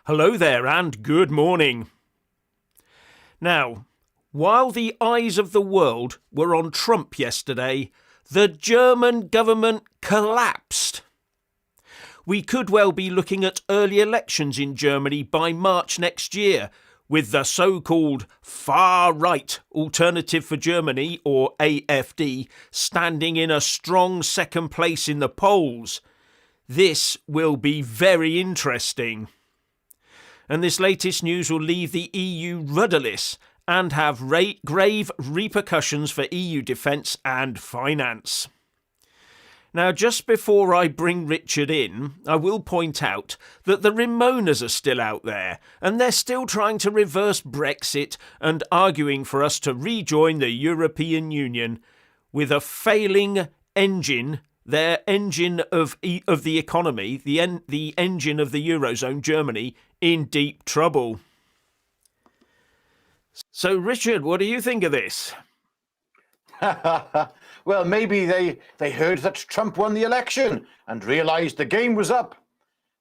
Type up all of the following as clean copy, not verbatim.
Hello there and good morning. Now, while the eyes of the world were on Trump yesterday, the German government collapsed. We could well be looking at early elections in Germany by March next year, with the so-called far-right Alternative for Germany, or AfD, standing in a strong second place in the polls. This will be very interesting. And this latest news will leave the EU rudderless and have grave repercussions for EU defence and finance. Now, just before I bring Richard in, I will point out that the Ramonas are still out there, and they're still trying to reverse Brexit and arguing for us to rejoin the European Union with a failing engine. Their engine of the economy, the engine of the Eurozone, Germany, in deep trouble. So, Richard, what do you think of this? Well, maybe they heard that Trump won the election and realized the game was up.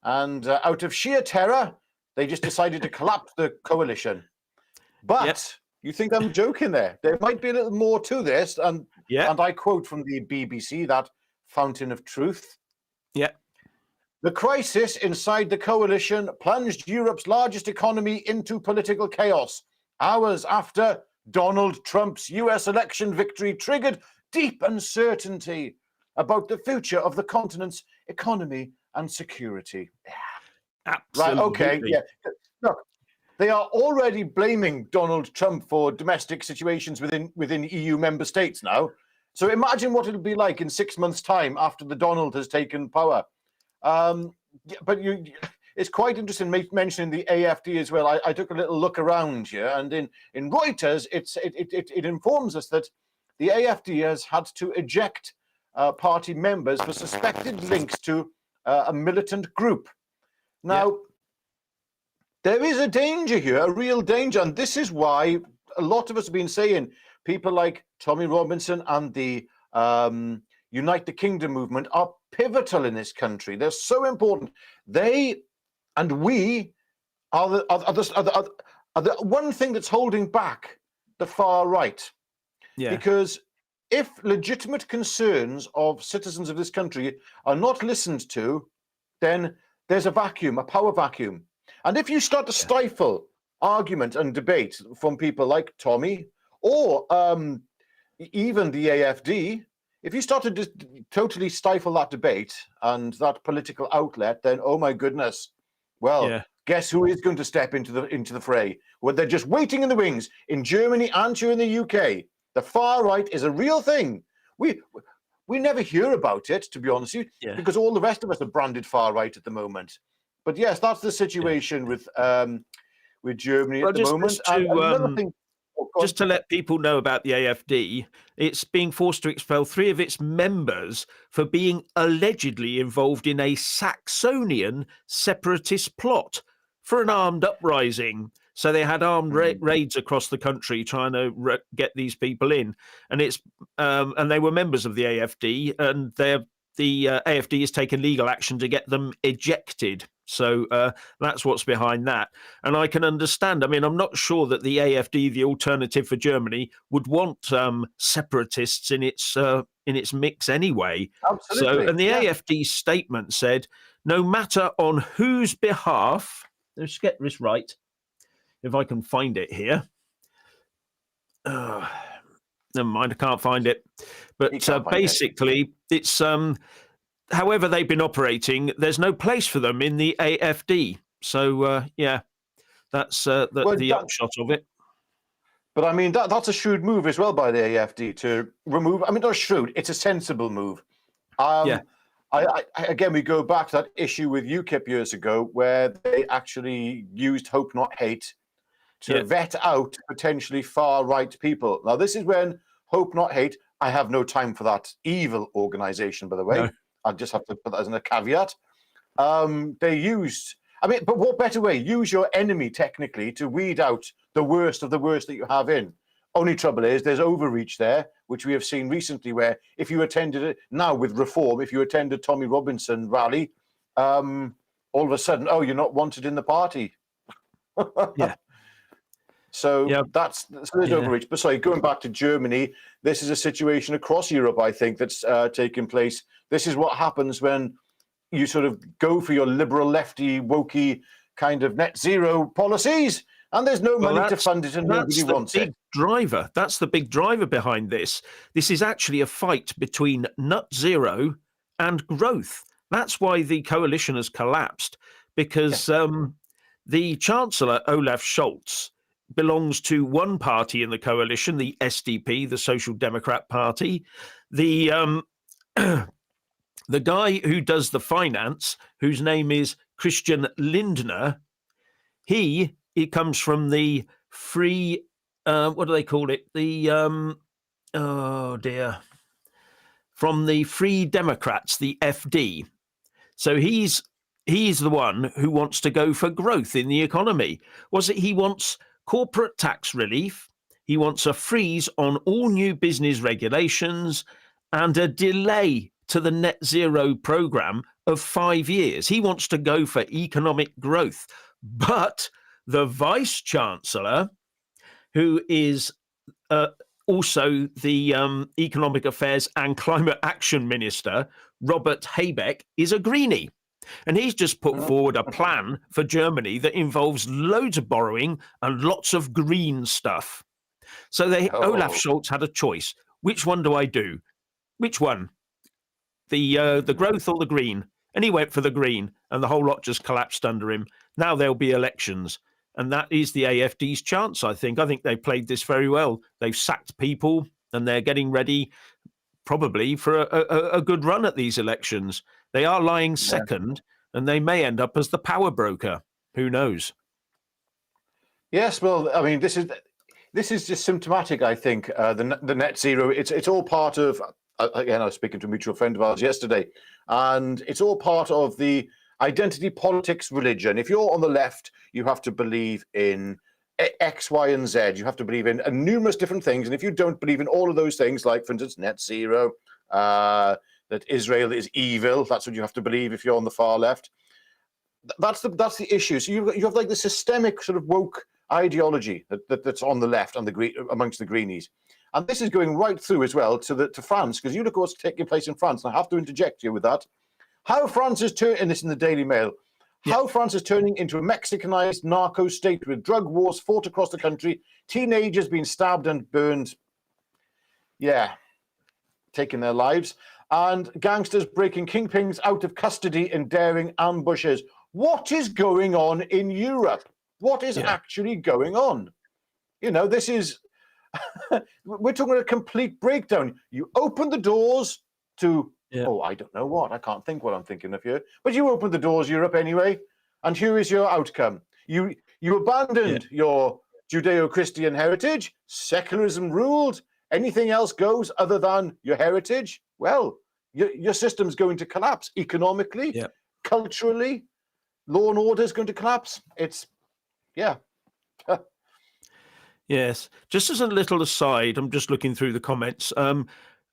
And out of sheer terror, they just decided to collapse the coalition. But You think I'm joking there? There might be a little more to this. And I quote from the BBC, that fountain of truth. Yeah. The crisis inside the coalition plunged Europe's largest economy into political chaos. Hours after Donald Trump's US election victory triggered deep uncertainty about the future of the continent's economy and security. Absolutely. Right, okay, yeah. Look, they are already blaming Donald Trump for domestic situations within EU member states now. So imagine what it'll be like in 6 months' time after the Donald has taken power. It's quite interesting mentioning the AfD as well. I took a little look around here, and in Reuters, it informs us that the AfD has had to eject party members for suspected links to a militant group. Now, there is a danger here, a real danger, and this is why a lot of us have been saying people like Tommy Robinson and the Unite the Kingdom movement are pivotal in this country. They're so important. They and we are the one thing that's holding back the far right. Yeah. Because if legitimate concerns of citizens of this country are not listened to, then there's a vacuum, a power vacuum. And if you start to stifle argument and debate from people like Tommy or even the AfD, if you start to totally stifle that debate and that political outlet, then oh my goodness, well, guess who is going to step into the fray? Well, they're just waiting in the wings in Germany and here in the UK. The far right is a real thing. We never hear about it, to be honest with you, because all the rest of us are branded far right at the moment. But yes, that's the situation with Germany at the moment. Another thing. Just to let people know about the AfD, it's being forced to expel 3 of its members for being allegedly involved in a Saxonian separatist plot for an armed uprising. So they had armed raids across the country trying to get these people in, and and they were members of the AfD, and the AfD has taken legal action to get them ejected. So that's what's behind that. And I can understand. I mean, I'm not sure that the AfD, the Alternative for Germany, would want separatists in its mix anyway. Absolutely. So, and the AfD statement said, no matter on whose behalf, let's get this right, if I can find it here. Never mind, I can't find it. But basically, it's however they've been operating, there's no place for them in the AfD. So, that's the upshot of it. But I mean, that's a shrewd move as well by the AfD to remove. I mean, not shrewd; it's a sensible move. Again, we go back to that issue with UKIP years ago, where they actually used hope not hate to vet out potentially far right people. Now, this is when hope not hate. I have no time for that evil organization, by the way. No. I just have to put that as a caveat. They used. I mean, but what better way? Use your enemy technically to weed out the worst of the worst that you have in. Only trouble is there's overreach there, which we have seen recently, where if you attended it now with Reform, if you attended Tommy Robinson rally, all of a sudden, oh, you're not wanted in the party. Yeah. So Yeah. that's overreach. But sorry, going back to Germany, this is a situation across Europe, I think, that's taking place. This is what happens when you sort of go for your liberal, lefty, wokey kind of net zero policies, and there's no money to fund it, and nobody wants it. That's the big driver behind this. This is actually a fight between net zero and growth. That's why the coalition has collapsed, because the Chancellor, Olaf Scholz, belongs to one party in the coalition, the SDP, the Social Democrat Party. The the guy who does the finance, whose name is Christian Lindner, he comes from the free, what do they call it? The, from the Free Democrats, the FD. So he's the one who wants to go for growth in the economy. He wants corporate tax relief, he wants a freeze on all new business regulations, and a delay to the net zero program of 5 years. He wants to go for economic growth. But the Vice Chancellor, who is also the Economic Affairs and Climate Action Minister, Robert Habeck, is a greenie. And he's just put forward a plan for Germany that involves loads of borrowing and lots of green stuff. So Olaf Scholz had a choice. Which one do I do? Which one? The growth or the green? And he went for the green, and the whole lot just collapsed under him. Now there'll be elections, and that is the AFD's chance, I think. I think they played this very well. They've sacked people, and they're getting ready probably for a good run at these elections. They are lying second, and they may end up as the power broker. Who knows? Yes, well, I mean, this is just symptomatic, I think, the net zero. It's all part of, again, I was speaking to a mutual friend of ours yesterday, and it's all part of the identity politics religion. If you're on the left, you have to believe in X, Y, and Z. You have to believe in numerous different things. And if you don't believe in all of those things, like, for instance, net zero, that Israel is evil, that's what you have to believe if you're on the far left. That's the issue. So you have like the systemic sort of woke ideology that's on the left and amongst the greenies. And this is going right through as well to France, because you look at what's taking place in France. And I have to interject you with that. How France is turning, and this in the Daily Mail, how France is turning into a Mexicanized narco state with drug wars fought across the country, teenagers being stabbed and burned, taking their lives, and gangsters breaking kingpins out of custody in daring ambushes. What is going on in Europe? What is actually going on? You know, this is, we're talking about a complete breakdown. You open the doors to, I don't know what. I can't think what I'm thinking of here. But you opened the doors, Europe, anyway. And here is your outcome. You abandoned your Judeo-Christian heritage. Secularism ruled. Anything else goes other than your heritage. Well, your system's going to collapse economically, culturally. Law and order is going to collapse. It's, Yes. Just as a little aside, I'm just looking through the comments.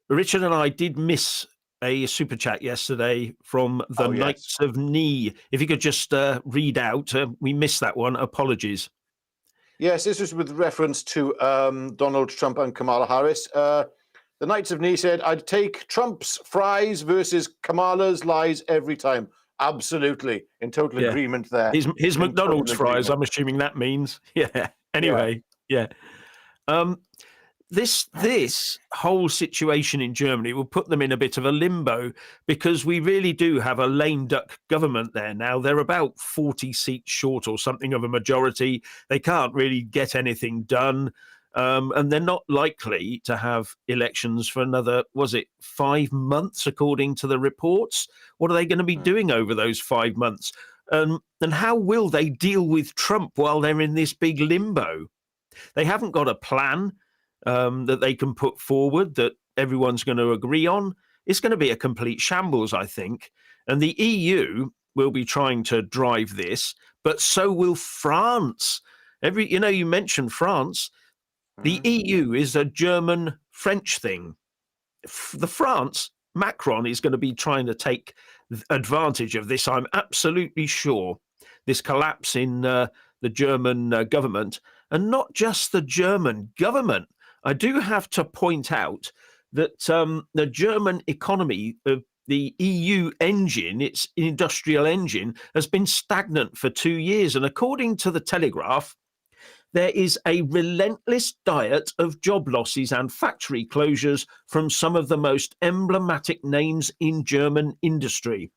Richard and I did miss a super chat yesterday from the Knights of Knee. If you could just read out, we missed that one. Apologies. Yes, this was with reference to Donald Trump and Kamala Harris. The Knights of Knee said, I'd take Trump's fries versus Kamala's lies every time. Absolutely. In total agreement there. His McDonald's fries, I'm assuming that means. Yeah. Anyway, This whole situation in Germany will put them in a bit of a limbo, because we really do have a lame duck government there now. They're about 40 seats short or something of a majority. They can't really get anything done. And they're not likely to have elections for another, 5 months, according to the reports? What are they going to be doing over those 5 months? And how will they deal with Trump while they're in this big limbo? They haven't got a plan that they can put forward that everyone's going to agree on. It's going to be a complete shambles, I think. And the EU will be trying to drive this, but so will France. You mentioned France. The EU is a German-French thing. The France, Macron is going to be trying to take advantage of this, I'm absolutely sure, this collapse in the German government, and not just the German government. I do have to point out that the German economy, the EU engine, its industrial engine, has been stagnant for 2 years. And according to the Telegraph, there is a relentless diet of job losses and factory closures from some of the most emblematic names in German industry.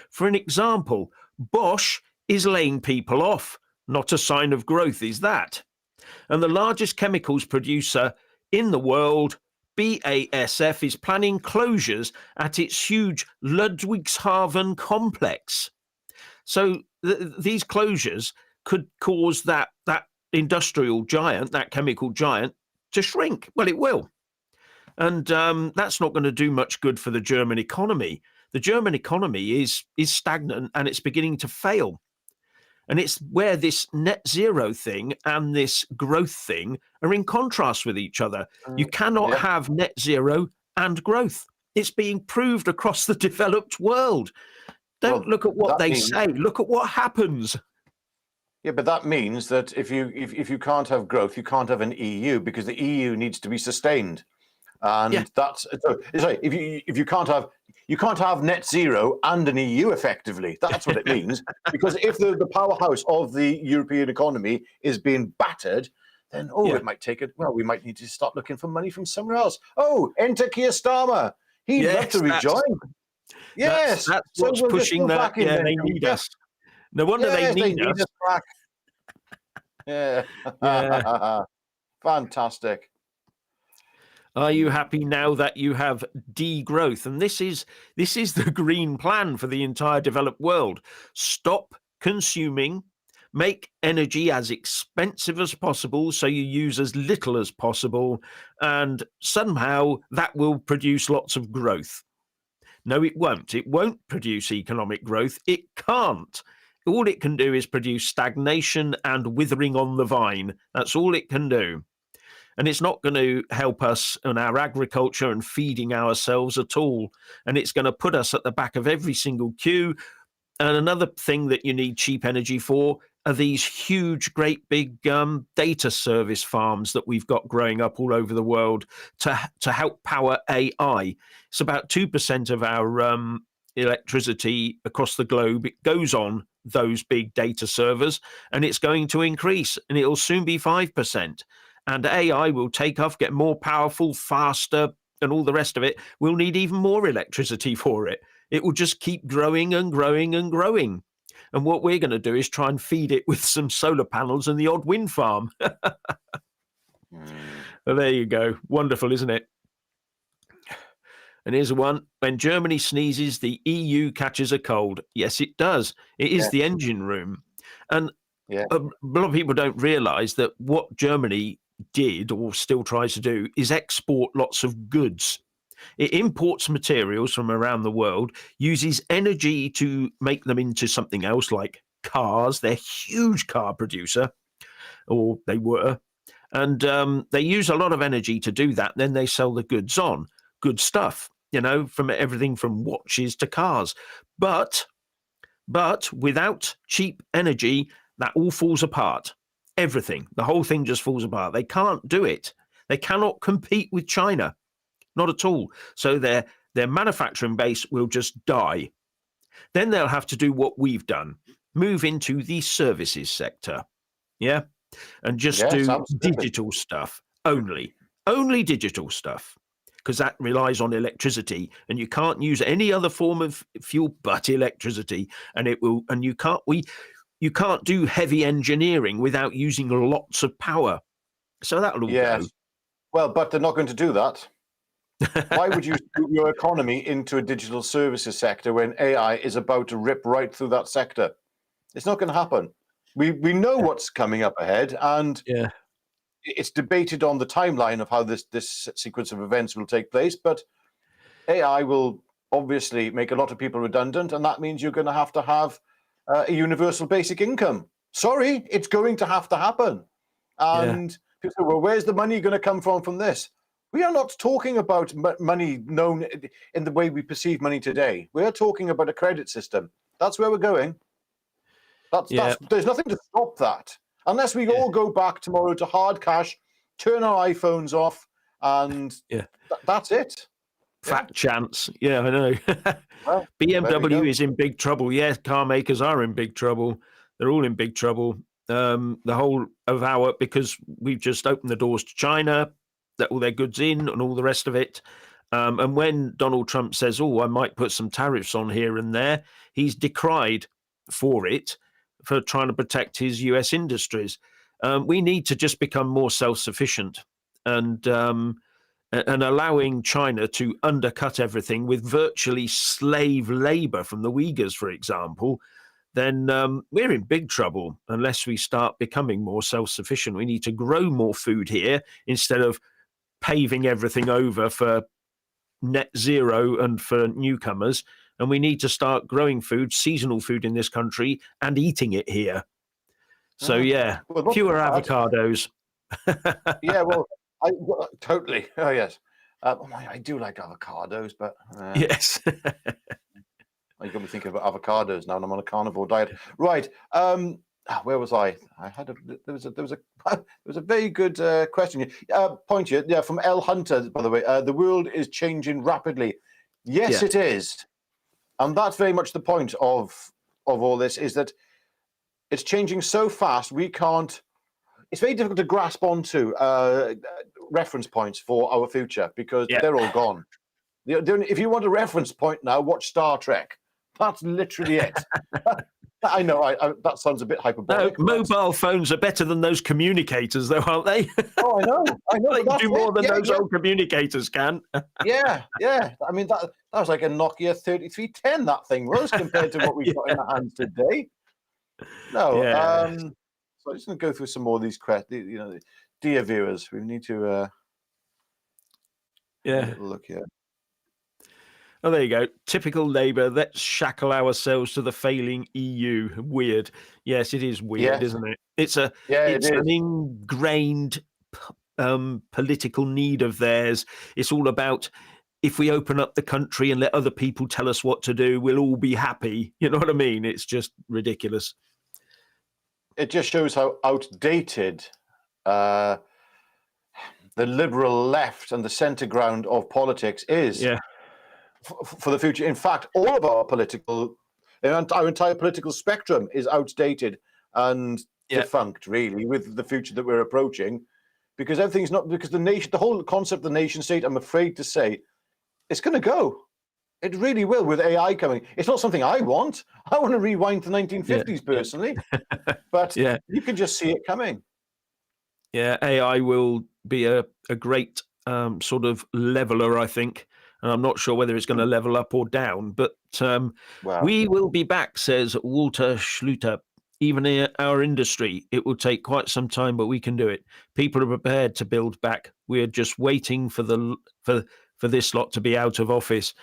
For an example, Bosch is laying people off. Not a sign of growth, is that? And the largest chemicals producer in the world, BASF, is planning closures at its huge Ludwigshafen complex. So these closures could cause that industrial giant, that chemical giant, to shrink. Well, it will. And that's not going to do much good for the German economy. The German economy is stagnant and it's beginning to fail. And it's where this net zero thing and this growth thing are in contrast with each other. You cannot have net zero and growth. It's being proved across the developed world. Don't look at what they say, look at what happens. Yeah, but that means that if you can't have growth, you can't have an EU, because the EU needs to be sustained. And that's sorry, if you can't have net zero and an EU effectively. That's what it means. Because if the powerhouse of the European economy is being battered, then it might take it. Well, we might need to start looking for money from somewhere else. Oh, enter Keir Starmer. He'd love to rejoin. Yes, that's what's pushing that. Yeah, they need us. No wonder they need us back. Yeah. Fantastic. Are you happy now that you have degrowth? And this is the green plan for the entire developed world. Stop consuming, make energy as expensive as possible so you use as little as possible, and somehow that will produce lots of growth. No, it won't. It won't produce economic growth. It can't. All it can do is produce stagnation and withering on the vine. That's all it can do. And it's not going to help us in our agriculture and feeding ourselves at all. And it's going to put us at the back of every single queue. And another thing that you need cheap energy for are these huge, great big data service farms that we've got growing up all over the world to help power AI. It's about 2% of our electricity across the globe. It goes on those big data servers, and it's going to increase, and it'll soon be 5%. And AI will take off, get more powerful, faster, and all the rest of it. We'll need even more electricity for it. It will just keep growing and growing and growing. And what we're going to do is try and feed it with some solar panels and the odd wind farm. Well, there you go. Wonderful, isn't it? And here's one. When Germany sneezes, the EU catches a cold. Yes, it does. It is the engine room. And a lot of people don't realise that what Germany did or still tries to do is export lots of goods. It imports materials from around the world, uses energy to make them into something else like cars. They're a huge car producer, or they were. And they use a lot of energy to do that. Then they sell the goods on. Good stuff, from everything from watches to cars. But without cheap energy, that all falls apart. Everything, the whole thing just falls apart. They can't do it. They cannot compete with China. Not at all. So their manufacturing base will just die. Then they'll have to do what we've done, move into the services sector, and just do digital stuff only digital stuff, because that relies on electricity, and you can't use any other form of fuel but electricity, and you can't do heavy engineering without using lots of power. So that'll all go. Well, but they're not going to do that. Why would you put your economy into a digital services sector when AI is about to rip right through that sector? It's not going to happen. We know what's coming up ahead, and it's debated on the timeline of how this sequence of events will take place. But AI will obviously make a lot of people redundant, and that means you're going to have a universal basic income. Sorry, it's going to have to happen. And people say, well, where's the money going to come from this? We are not talking about money known in the way we perceive money today. We are talking about a credit system. That's where we're going. There's nothing to stop that. Unless we all go back tomorrow to hard cash, turn our iPhones off, and that's it. Fat chance. Yeah, I know. Well, BMW is in big trouble. Yes, car makers are in big trouble. They're all in big trouble. The whole of because we've just opened the doors to China, let all their goods in and all the rest of it. And when Donald Trump says, oh, I might put some tariffs on here and there, he's decried for it, for trying to protect his US industries. We need to just become more self-sufficient and allowing China to undercut everything with virtually slave labor from the Uyghurs, for example, then we're in big trouble unless we start becoming more self-sufficient. We need to grow more food here instead of paving everything over for net zero and for newcomers. And we need to start growing food, seasonal food in this country, and eating it here. So, fewer avocados. Totally. Oh, yes. I do like avocados, but yes. You got me thinking about avocados now, and I'm on a carnivore diet. Right. Where was I? There was a very good question. Point here. Yeah, from L Hunter, by the way. The world is changing rapidly. Yes, it is. And that's very much the point of all this, is that it's changing so fast we can't. It's very difficult to grasp onto reference points for our future because they're all gone. If you want a reference point now, watch Star Trek. That's literally it. I know that sounds a bit hyperbolic. No, mobile phones are better than those communicators, though, aren't they? Oh, I know. They do more than those old communicators can. Yeah. I mean, that was like a Nokia 3310. That thing was compared to what we've got in our hands today. No. So I'm just going to go through some more of these questions. Dear viewers, we need to look here. Oh, there you go. Typical Labour. Let's shackle ourselves to the failing EU. Weird. Yes, it is weird, isn't it? It's an ingrained political need of theirs. It's all about, if we open up the country and let other people tell us what to do, we'll all be happy. You know what I mean? It's just ridiculous. It just shows how outdated the liberal left and the centre ground of politics is. Yeah. For the future. In fact, all of our entire political spectrum is outdated and defunct, really, with the future that we're approaching, because everything's not, because the whole concept of the nation state, I'm afraid to say, it's going to go. It really will, with AI coming. It's not something I want. I want to rewind to the 1950s personally, but you can just see it coming. Yeah, AI will be a great sort of leveler, I think. And I'm not sure whether it's going to level up or down, but we will be back, says Walter Schluter. Even in our industry, it will take quite some time, but we can do it. People are prepared to build back. We're just waiting for this lot to be out of office.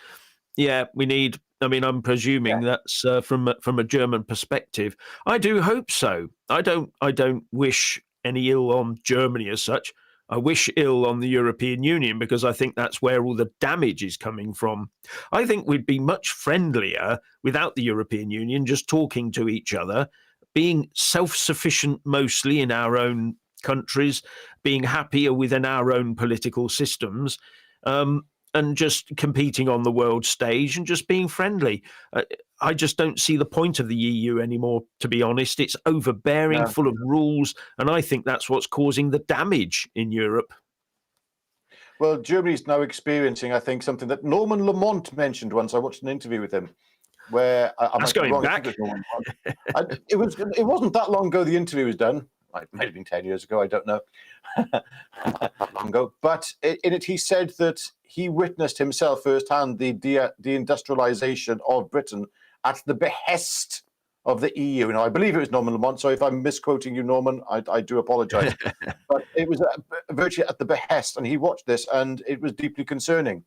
Yeah, we need. I mean, I'm presuming that's from a German perspective. I do hope so. I don't wish any ill on Germany as such. I wish ill on the European Union because I think that's where all the damage is coming from. I think we'd be much friendlier without the European Union, just talking to each other, being self-sufficient mostly in our own countries, being happier within our own political systems, and just competing on the world stage and just being friendly. I just don't see the point of the EU anymore, to be honest. It's overbearing, full of rules, and I think that's what's causing the damage in Europe. Well, Germany's now experiencing, I think, something that Norman Lamont mentioned once. I watched an interview with him where that's going back. It wasn't that long ago the interview was done. It might have been 10 years ago, I don't know. Long ago. But in it, he said that he witnessed himself firsthand the deindustrialization of Britain at the behest of the EU. Now, I believe it was Norman Lamont, so if I'm misquoting you, Norman, I do apologize. But it was virtually at the behest, and he watched this, and it was deeply concerning.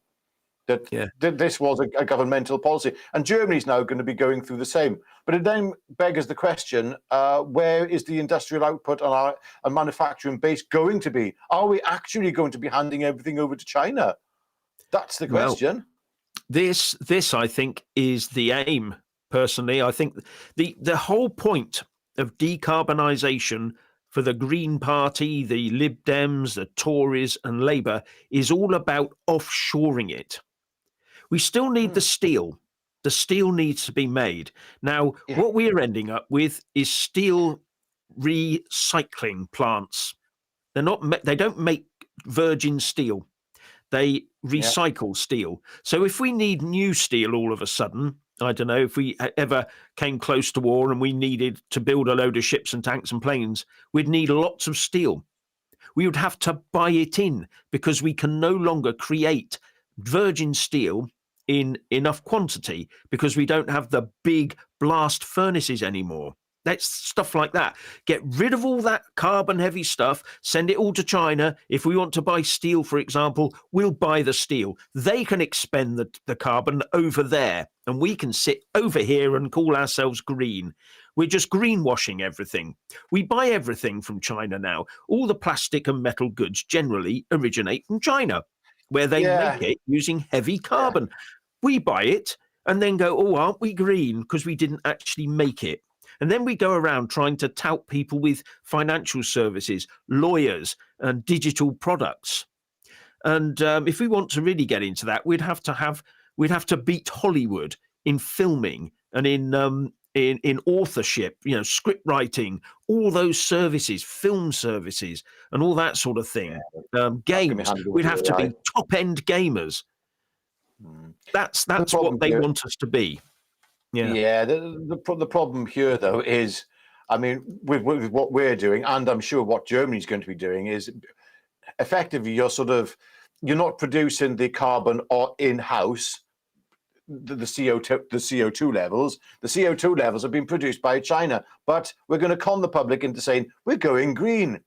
that, Yeah. that this was a governmental policy. And Germany's now going to be going through the same. But it then beggars the question, where is the industrial output on our manufacturing base going to be? Are we actually going to be handing everything over to China? That's the Well, question. this I think is the aim. Personally, I think the whole point of decarbonisation for the Green Party, the Lib Dems, the Tories, and Labour is all about offshoring it. We still need the steel. The steel needs to be made. Now, Yeah. what we're ending up with is steel recycling plants. They don't make virgin steel. They recycle steel. So if we need new steel all of a sudden, I don't know, if we ever came close to war and we needed to build a load of ships and tanks and planes, we'd need lots of steel. We would have to buy it in because we can no longer create virgin steel in enough quantity because we don't have the big blast furnaces anymore. That's stuff like that. Get rid of all that carbon heavy stuff, send it all to China. If we want to buy steel, for example, we'll buy the steel. They can expend the carbon over there, and we can sit over here and call ourselves green. We're just greenwashing everything. We buy everything from China now. All the plastic and metal goods generally originate from China, where they make it using heavy carbon. We buy it and then go, oh, aren't we green? Because we didn't actually make it. And then we go around trying to tout people with financial services, lawyers, and digital products. And if we want to really get into that, we'd have to beat Hollywood in filming and in authorship, script writing, all those services, film services, and all that sort of thing. Games, we'd have to be top-end gamers. That's what they want us to be. Yeah. The problem here, though, is, I mean, with what we're doing, and I'm sure what Germany's going to be doing, is effectively you're not producing the carbon or in-house. The CO2 levels. The CO2 levels have been produced by China, but we're going to con the public into saying we're going green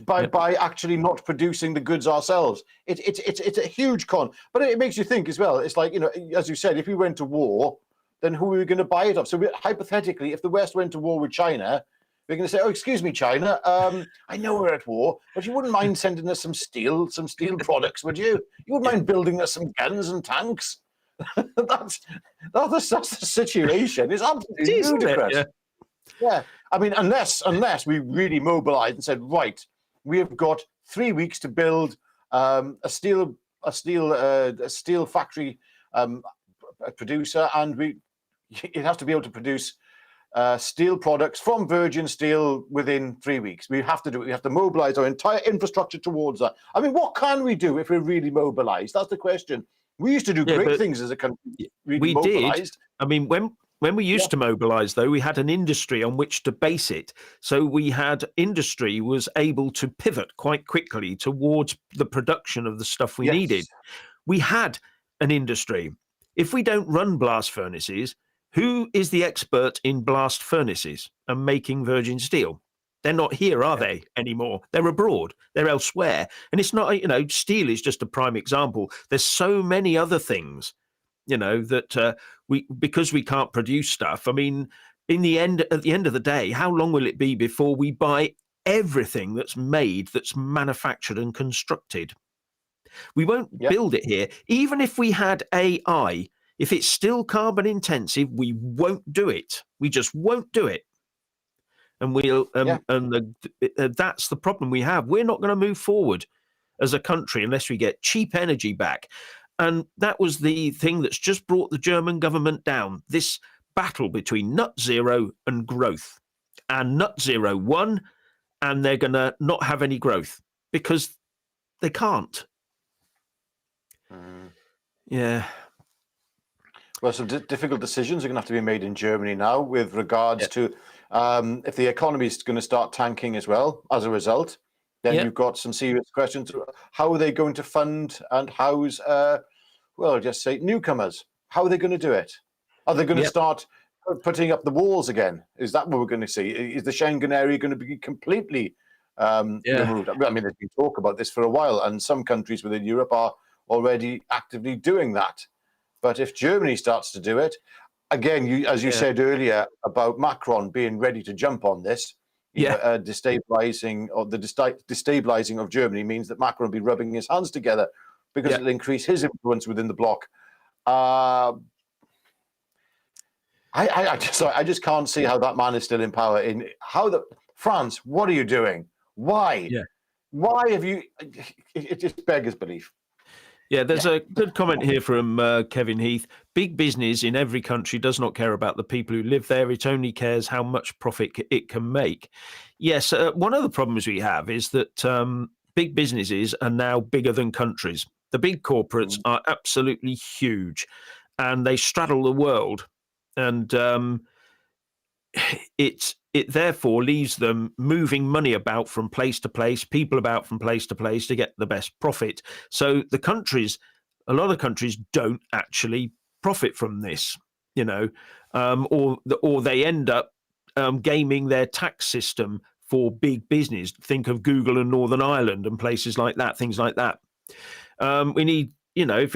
by actually not producing the goods ourselves. It's a huge con, but it makes you think as well. It's like, as you said, if we went to war, then who are we going to buy it off? So hypothetically, if the West went to war with China, we're going to say, oh, excuse me, China, I know we're at war, but you wouldn't mind sending us some steel products, would you? You wouldn't mind building us some guns and tanks? That's the situation. It's absolutely ludicrous. Yeah. I mean, unless we really mobilized and said, right, we have got 3 weeks to build a steel factory producer, and it has to be able to produce steel products from virgin steel within 3 weeks. We have to do it. We have to mobilize our entire infrastructure towards that. I mean, what can we do if we're really mobilized? That's the question. We used to do great things as a country. We did. I mean, when we used to mobilize, though, we had an industry on which to base it. So we had industry was able to pivot quite quickly towards the production of the stuff we needed. We had an industry. If we don't run blast furnaces, who is the expert in blast furnaces and making virgin steel? They're not here, are they, anymore? They're abroad. They're elsewhere. And it's not, steel is just a prime example. There's so many other things, that because we can't produce stuff. I mean, at the end of the day, how long will it be before we buy everything that's made, that's manufactured and constructed? We won't build it here. Even if we had AI, if it's still carbon intensive, we won't do it. We just won't do it. And that's the problem we have. We're not going to move forward as a country unless we get cheap energy back. And that was the thing that's just brought the German government down, this battle between net zero and growth. And net zero won, and they're going to not have any growth because they can't. Yeah. Well, some difficult decisions are going to have to be made in Germany now with regards to if the economy is going to start tanking as well as a result. Then you've got some serious questions. How are they going to fund and house, just say newcomers? How are they going to do it? Are they going to start putting up the walls again? Is that what we're going to see? Is the Schengen area going to be completely removed? I mean, there's been talk about this for a while, and some countries within Europe are already actively doing that. But if Germany starts to do it, again, as you said earlier about Macron being ready to jump on this, destabilizing of Germany means that Macron will be rubbing his hands together because it'll increase his influence within the bloc. I just can't see how that man is still in power. France, what are you doing? Why? Yeah. Why have you? It just beggars belief. Yeah, there's a good comment here from Kevin Heath. Big business in every country does not care about the people who live there. It only cares how much profit it can make. Yes, one of the problems we have is that big businesses are now bigger than countries. The big corporates are absolutely huge, and they straddle the world. And it therefore leaves them moving money about from place to place, people about from place to place to get the best profit. So a lot of countries don't actually profit from this, or they end up gaming their tax system for big business. Think of Google and Northern Ireland and places like that, things like that. We need, if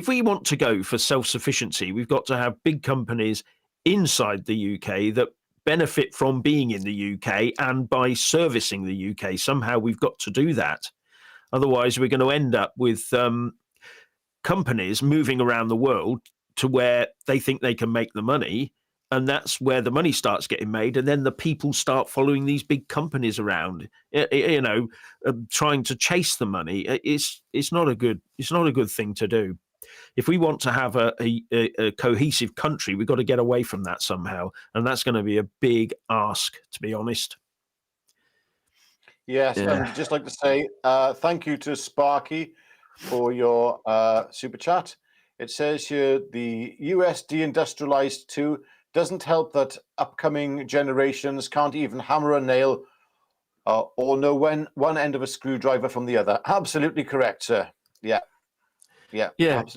we want to go for self-sufficiency, we've got to have big companies inside the UK that benefit from being in the UK and by servicing the UK. Somehow we've got to do that. Otherwise, we're going to end up with companies moving around the world to where they think they can make the money. And that's where the money starts getting made. And then the people start following these big companies around, trying to chase the money. It's not a good thing to do. If we want to have a cohesive country, we've got to get away from that somehow. And that's going to be a big ask, to be honest. Yes, and just like to say thank you to Sparky for your super chat. It says here, the US deindustrialized too. Doesn't help that upcoming generations can't even hammer a nail or know when one end of a screwdriver from the other. Absolutely correct, sir. Yeah.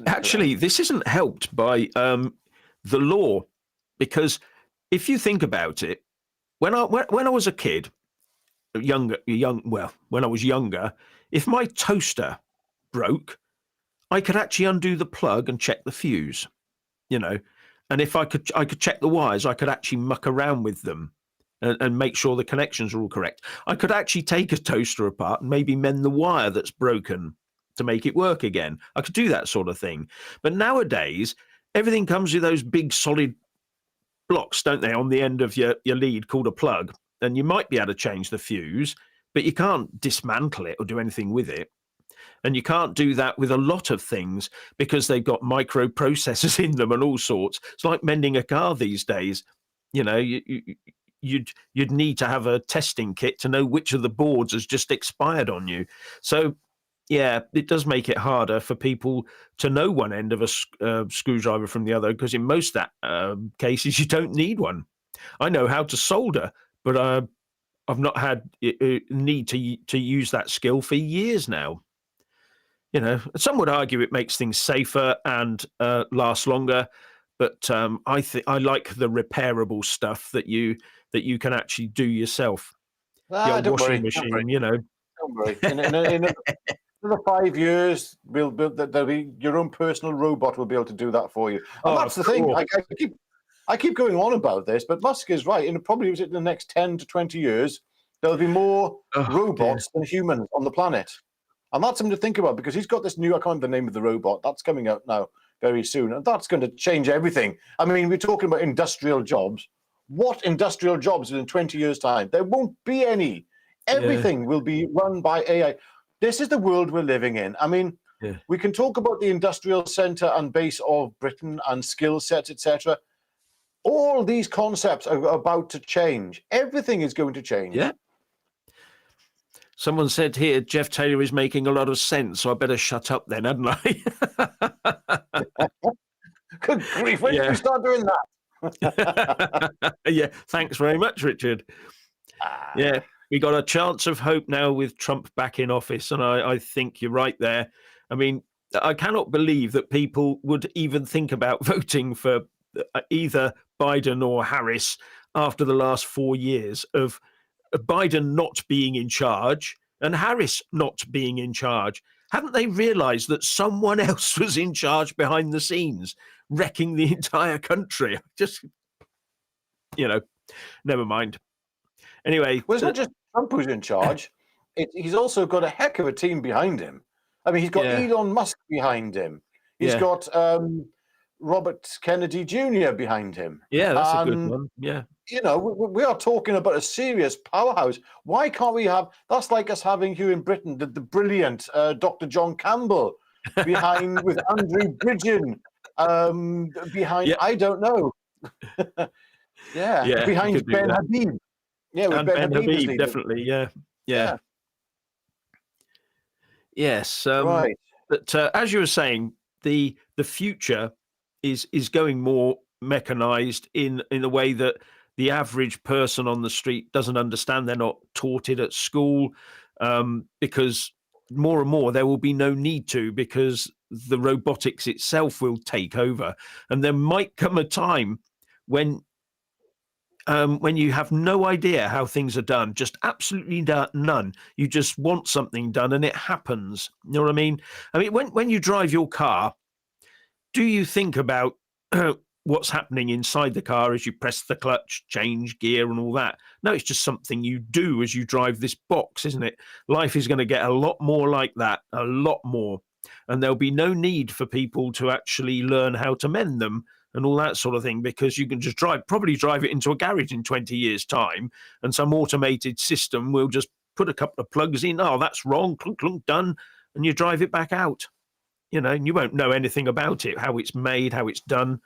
Actually, this isn't helped by the law, because if you think about it, when I was a kid, when I was younger, if my toaster broke, I could actually undo the plug and check the fuse, and if I could check the wires, I could actually muck around with them and make sure the connections are all correct. I could actually take a toaster apart and maybe mend the wire that's broken to make it work again. I could do that sort of thing. But nowadays, everything comes with those big solid blocks, don't they, on the end of your lead called a plug. And you might be able to change the fuse, but you can't dismantle it or do anything with it. And you can't do that with a lot of things because they've got microprocessors in them and all sorts. It's like mending a car these days. You'd need to have a testing kit to know which of the boards has just expired on you. So, yeah, it does make it harder for people to know one end of a screwdriver from the other, because in most cases you don't need one. I know how to solder, but I've not had need to use that skill for years now. Some would argue it makes things safer and last longer, but I like the repairable stuff that you can actually do yourself. The old washing machine, Don't worry. In another 5 years, there'll be your own personal robot will be able to do that for you. And that's the thing. I keep going on about this, but Musk is right. And probably in the next 10 to 20 years, there'll be more robots than humans on the planet. And that's something to think about, because he's got this new, I can't remember the name of the robot, that's coming out now very soon. And that's going to change everything. I mean, we're talking about industrial jobs. What industrial jobs in 20 years' time? There won't be any. Everything will be run by AI. This is the world we're living in. I mean, we can talk about the industrial center and base of Britain and skill sets, etc. All these concepts are about to change. Everything is going to change. Yeah. Someone said here, Jeff Taylor is making a lot of sense, so I better shut up then, hadn't I? Good grief, when did you start doing that? Yeah, thanks very much, Richard. Yeah, we got a chance of hope now with Trump back in office, and I think you're right there. I mean, I cannot believe that people would even think about voting for either Biden or Harris after the last 4 years of Biden not being in charge and Harris not being in charge. Hadn't they realised that someone else was in charge behind the scenes, wrecking the entire country? Just, never mind. Anyway, Well, it's not just Trump who's in charge. He's also got a heck of a team behind him. I mean, he's got yeah, Elon Musk behind him. He's yeah, got Robert Kennedy Jr. behind him. yeah, that's a good And, one. Yeah, we are talking about a serious powerhouse. Why can't we have, that's like us having here in Britain, the brilliant Dr. John Campbell behind, with Andrew Bridgen behind, yeah, I don't know. yeah. You Behind could do Ben that. Habib. Yeah, with And Ben Ben Habib as Habib, leader. definitely. Yeah, yeah, Yeah, yes. right. But as you were saying, the future is going more mechanized in the way that the average person on the street doesn't understand. They're not taught it at school, because more and more there will be no need to, because the robotics itself will take over, and there might come a time when you have no idea how things are done, just absolutely none. You just want something done and it happens. You know what I mean? I mean, when you drive your car, do you think about what's happening inside the car as you press the clutch, change gear, and all that? No, it's just something you do as you drive this box, isn't it? Life is going to get a lot more like that, a lot more. And there'll be no need for people to actually learn how to mend them and all that sort of thing, because you can just probably drive it into a garage in 20 years' time, and some automated system will just put a couple of plugs in. Oh, that's wrong, clunk, clunk, done, and you drive it back out. And you won't know anything about it, how it's made, how it's done.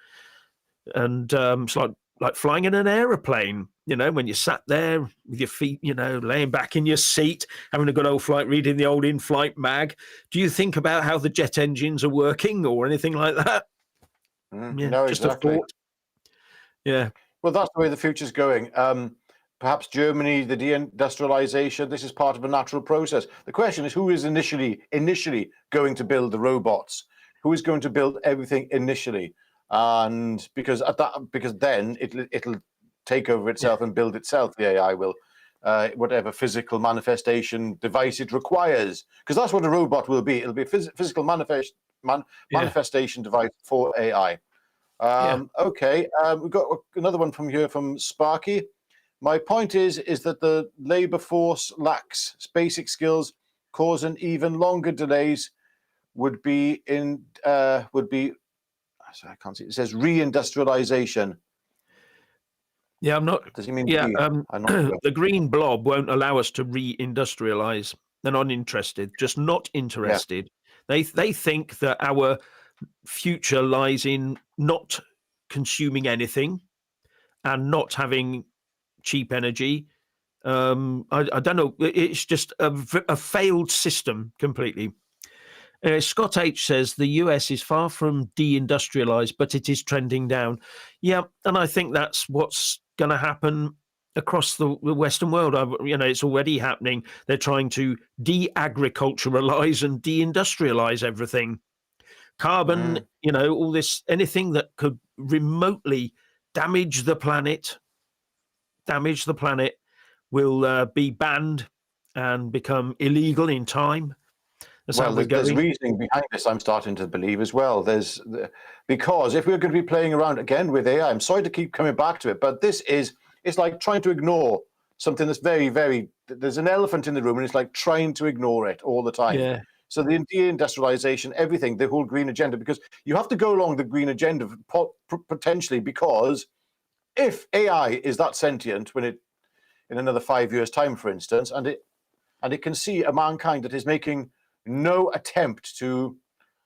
And it's like flying in an aeroplane, when you sat there with your feet, laying back in your seat, having a good old flight, reading the old in-flight mag. Do you think about how the jet engines are working or anything like that? Yeah, No, just a exactly. thought. Yeah. Well, that's the way the future's going. Perhaps Germany, the deindustrialization, this is part of a natural process. The question is, who is initially going to build the robots? Who is going to build everything initially? And because then it'll take over itself and build itself. The AI will, whatever physical manifestation device it requires, because that's what a robot will be. It'll be a physical manifestation device for AI. Okay, we've got another one from here from Sparky. My point is that the labor force lacks basic skills, causing even longer delays. Sorry, I can't see. It says reindustrialization. Yeah, I'm not. Does he mean? Yeah, I'm not sure. the green blob won't allow us to reindustrialize. They're not interested, just not interested. They think that our future lies in not consuming anything and not having cheap energy. I don't know. It's just a failed system completely. Scott H says the US is far from deindustrialized, but it is trending down. Yeah, and I think that's what's going to happen across the Western world. It's already happening. They're trying to de-agriculturalize and deindustrialize everything. Carbon, all this, anything that could remotely damage the planet will be banned and become illegal in time. That's how we're there's going. reasoning behind this, I'm starting to believe as well. Because if we're going to be playing around again with AI, I'm sorry to keep coming back to it, but it's like trying to ignore something that's very, very, there's an elephant in the room and it's like trying to ignore it all the time. Yeah. So the deindustrialization, everything, the whole green agenda, because you have to go along the green agenda potentially, because if AI is that sentient when in another 5 years' time, for instance, and it can see a mankind that is making no attempt to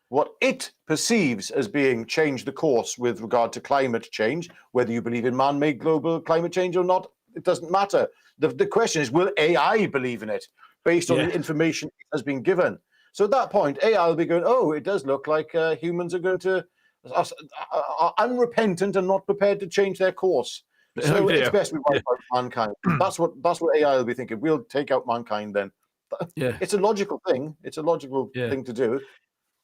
what it perceives as being change the course with regard to climate change, whether you believe in man-made global climate change or not, it doesn't matter. The question is, will AI believe in it based on the information it has been given? So at that point, AI will be going, oh, it does look like humans are going to are unrepentant and not prepared to change their course. So it's best we wipe out mankind. That's what AI will be thinking. We'll take out mankind then. Yeah. It's a logical thing. It's a logical thing to do,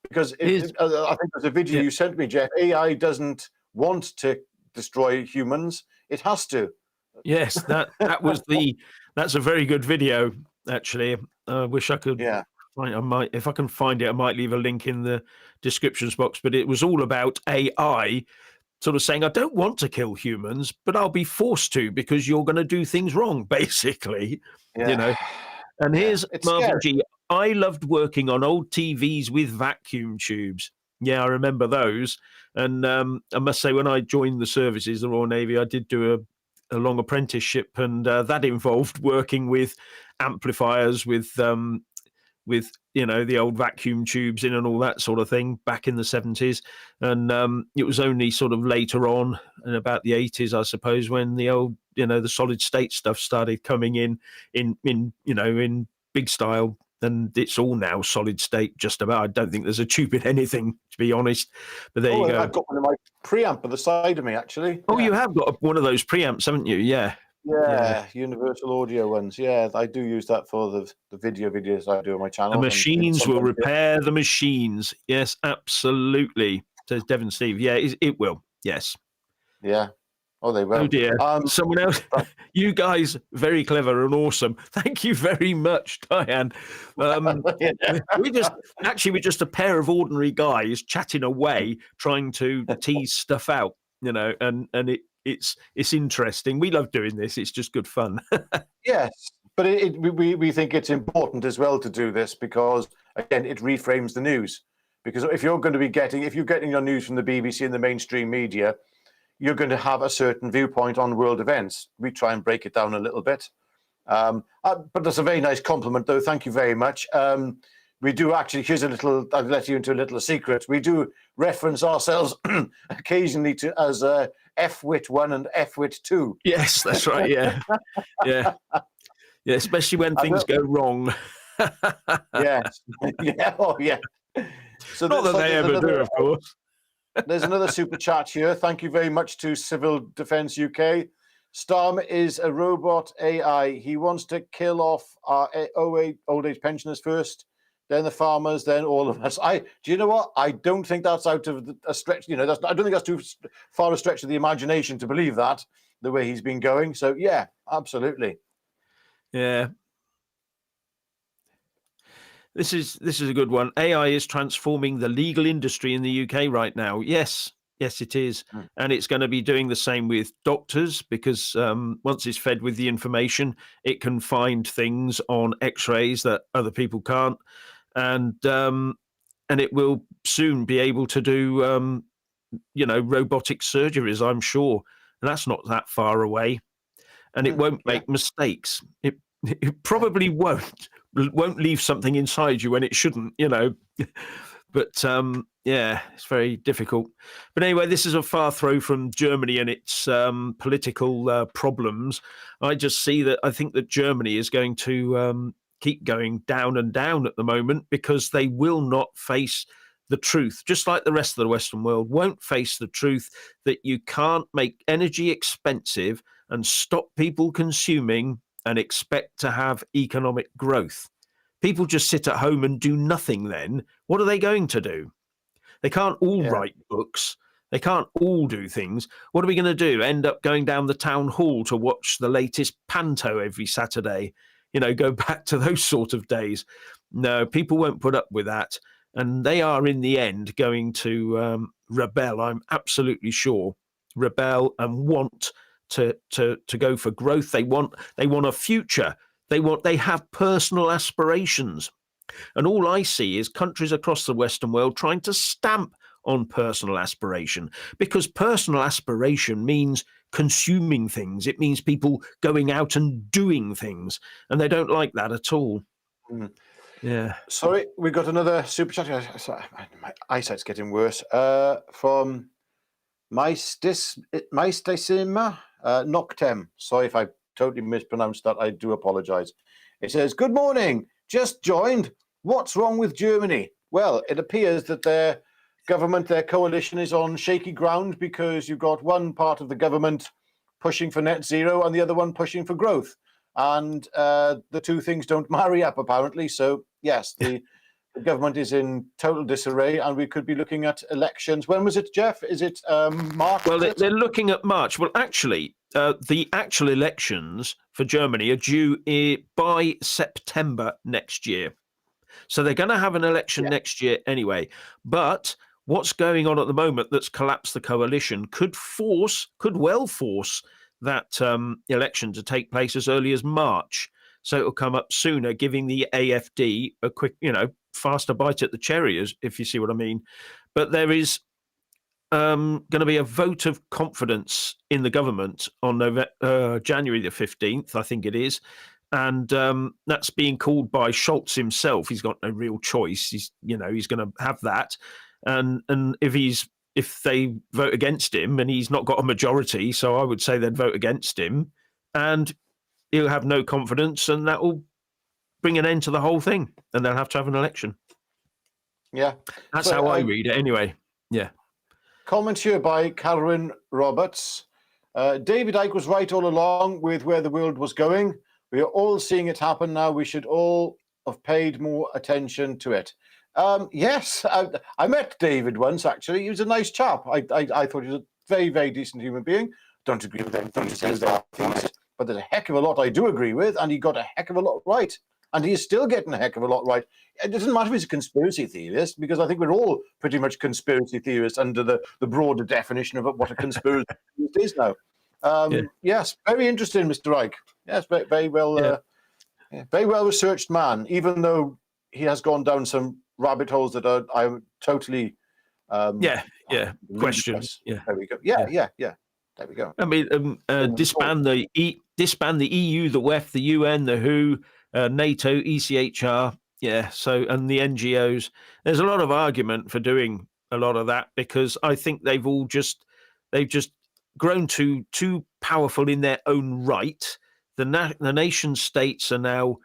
because I think there's a video you sent me, Jeff. AI doesn't want to destroy humans. It has to. Yes, that's a very good video, actually. I wish I could I might, if I can find it, I might leave a link in the descriptions box. But it was all about AI sort of saying, I don't want to kill humans, but I'll be forced to because you're going to do things wrong, basically. You Yeah, know. And yeah, here's it's Marvin scary. G. I loved working on old TVs with vacuum tubes. Yeah, I remember those. And I must say, when I joined the services, the Royal Navy, I did do a long apprenticeship, and that involved working with amplifiers, with the old vacuum tubes in and all that sort of thing back in the 70s. And it was only sort of later on, in about the 80s, I suppose, when the old the solid state stuff started coming in big style. And it's all now solid state, just about. I don't think there's a tube in anything, to be honest. But there you Oh, go. I've got one of my preamp at the side of me, actually. Oh, Yeah. you have got one of those preamps, haven't you? Yeah. Yeah, universal audio ones. Yeah, I do use that for the videos I do on my The channel. And machines will sometimes, repair the machines. Yes, absolutely, says Devon Steve. Yeah, it will. Yes. yeah. Oh, they Oh will. dear. Someone else. You guys, very clever and awesome. Thank you very much, Diane. Yeah. We're just a pair of ordinary guys chatting away, trying to tease stuff out, and it's interesting. We love doing this. It's just good fun. Yes, but we think it's important as well to do this because, again, it reframes the news. Because if you're getting your news from the BBC and the mainstream media, you're going to have a certain viewpoint on world events. We try and break it down a little bit. But that's a very nice compliment, though. Thank you very much. We do actually, I'll let you into a little secret. We do reference ourselves occasionally as F-Wit 1 and F-Wit 2. Yes, that's right. Yeah. Yeah. Yeah. Especially when things go wrong. Yes. Yeah. Oh, yeah. So Not that they ever do, of course. There's another super chat here. Thank you very much to Civil Defence UK. Storm is a robot AI. He wants to kill off our old age pensioners first, then the farmers, then all of us. Do you know what? I don't think that's out of a stretch. I don't think that's too far a stretch of the imagination to believe that the way he's been going. So yeah, absolutely. Yeah. This is a good one. AI is transforming the legal industry in the UK right now. Yes, it is. And it's going to be doing the same with doctors because once it's fed with the information, it can find things on X-rays that other people can't, and it will soon be able to do robotic surgeries, I'm sure, and that's not that far away. And it won't make mistakes. It probably won't leave something inside you when it shouldn't, But it's very difficult. But anyway, this is a far throw from Germany and its political problems. I think that Germany is going to keep going down and down at the moment because they will not face the truth, just like the rest of the Western world won't face the truth that you can't make energy expensive and stop people consuming and expect to have economic growth. People just sit at home and do nothing then. What are they going to do? They can't all write books. They can't all do things. What are we going to do? End up going down the town hall to watch the latest panto every Saturday? Go back to those sort of days. No, people won't put up with that. And they are, in the end, going to rebel. I'm absolutely sure. Rebel and want to go for growth. They want a future. They have personal aspirations. And all I see is countries across the Western world trying to stamp on personal aspiration, because personal aspiration means consuming things. It means people going out and doing things, and they don't like that at all. Yeah. Sorry, we got another super chat. My eyesight's getting worse. From Maistisima Noctem. Sorry if I totally mispronounced that. I do apologize. It says, "Good morning. Just joined. What's wrong with Germany?" Well, it appears that their government, their coalition, is on shaky ground because you've got one part of the government pushing for net zero and the other one pushing for growth. And the two things don't marry up, apparently. So, yes, the government is in total disarray, and we could be looking at elections. When was it, Jeff? Is it March? Well, they're looking at March. Well, actually, the actual elections for Germany are due by September next year. So they're going to have an election next year anyway. But what's going on at the moment that's collapsed the coalition could well force that election to take place as early as March. So it'll come up sooner, giving the AFD a quick, faster bite at the cherry, if you see what I mean. But there is going to be a vote of confidence in the government on January the 15th, I think it is. And that's being called by Scholz himself. He's got no real choice. He's going to have that. And if they vote against him, and he's not got a majority, so I would say they'd vote against him, and he'll have no confidence, and that will bring an end to the whole thing, and they'll have to have an election. Yeah. That's how I read it anyway. Yeah. Comment here by Carwyn Roberts. David Icke was right all along with where the world was going. We are all seeing it happen now. We should all have paid more attention to it. Yes, I met David once, actually. He was a nice chap. I thought he was a very, very decent human being. Don't agree with anything he says there, but there's a heck of a lot I do agree with, and he got a heck of a lot right. And he is still getting a heck of a lot right. It doesn't matter if he's a conspiracy theorist, because I think we're all pretty much conspiracy theorists under the broader definition of what a conspiracy theorist is now. Yes, very interesting, Mr. Icke. Yes, very well, very well researched man. Even though he has gone down some rabbit holes that I'm totally questions. Yeah, there we go. Yeah. There we go. I mean, disband the EU, the WEF, the UN, the WHO, NATO, ECHR. Yeah. So, and the NGOs. There's a lot of argument for doing a lot of that, because I think they've just grown too powerful in their own right. The nation states are now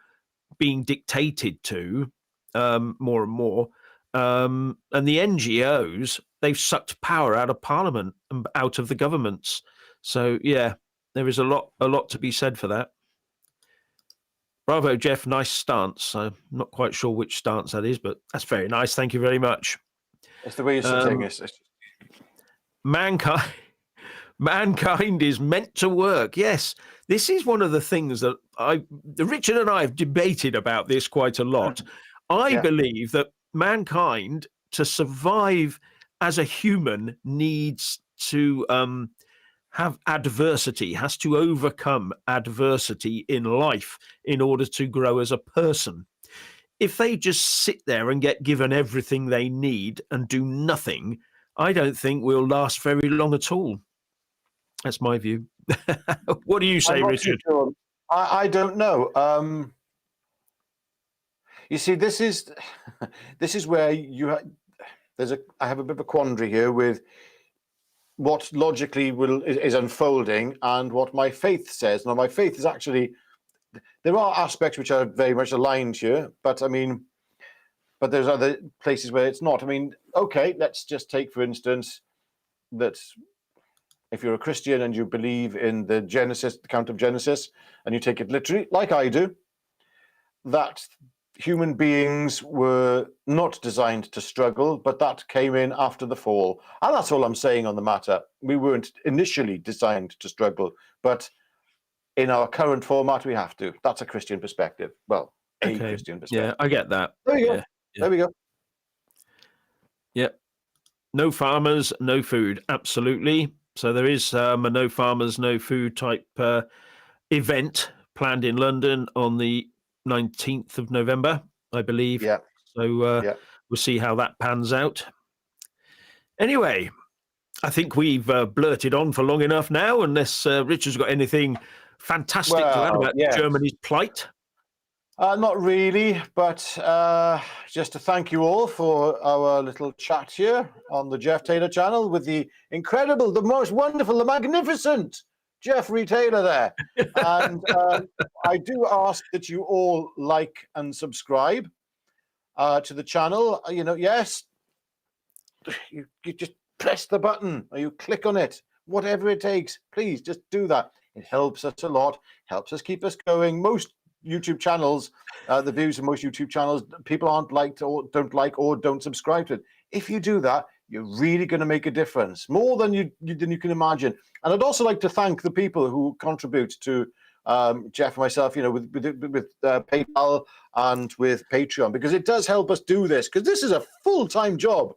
being dictated to more and more, and the NGOs, they've sucked power out of Parliament and out of the governments. So yeah, there is a lot to be said for that. Bravo, Jeff. Nice stance. I'm not quite sure which stance that is, but that's very nice. Thank you very much. It's the way you're sitting. Mankind is meant to work. Yes, this is one of the things that Richard and I have debated about this quite a lot. I believe that mankind, to survive as a human, needs to have adversity, has to overcome adversity in life in order to grow as a person. If they just sit there and get given everything they need and do nothing, I don't think we'll last very long at all. That's my view. What do you say, Richard? Sure. I don't know. You see, this is where I have a bit of a quandary here with what logically is unfolding and what my faith says. Now, my faith is actually, there are aspects which are very much aligned here, but there's other places where it's not. I mean, okay, let's just take, for instance, that if you're a Christian and you believe in the account of Genesis, and you take it literally, like I do, that human beings were not designed to struggle, but that came in after the fall. And that's all I'm saying on the matter. We weren't initially designed to struggle, but in our current format, we have to. That's a Christian perspective. Well, Christian perspective. Yeah, I get that. There we go. Yeah. There we go. Yep. No farmers, no food. Absolutely. So there is a no farmers, no food type event planned in London on the 19th of November, I believe. Yeah. So we'll see how that pans out. Anyway, I think we've blurted on for long enough now, unless Richard's got anything fantastic to add about Germany's plight. Not really, but just to thank you all for our little chat here on the Jeff Taylor channel with the incredible, the most wonderful, the magnificent Jeffrey Taylor there. And I do ask that you all like and subscribe to the channel. You know, yes, you just press the button or you click on it, whatever it takes. Please just do that. It helps us a lot, helps us keep us going. Most YouTube channels, the views of most YouTube channels, people aren't liked or don't subscribe to it. If you do that, you're really going to make a difference, more than you can imagine. And I'd also like to thank the people who contribute to Jeff and myself, with PayPal and with Patreon, because it does help us do this, because this is a full-time job.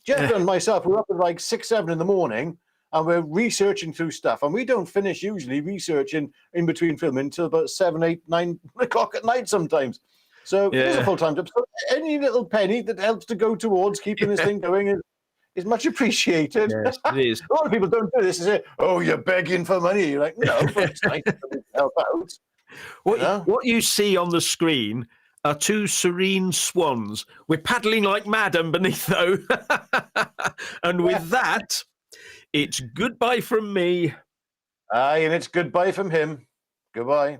Jeff and myself, we're up at like 6, 7 in the morning, and we're researching through stuff, and we don't finish usually researching in between filming until about 7, 8, 9 o'clock at night sometimes. So it is a full-time job. So any little penny that helps to go towards keeping this thing going is much appreciated. Yes, it is. A lot of people don't do this. They say, "Oh, you're begging for money." You're like, "No, but it's nice to help out." What you see on the screen are 2 serene swans. We're paddling like mad underneath, though. And with that, it's goodbye from me. Aye, and it's goodbye from him. Goodbye.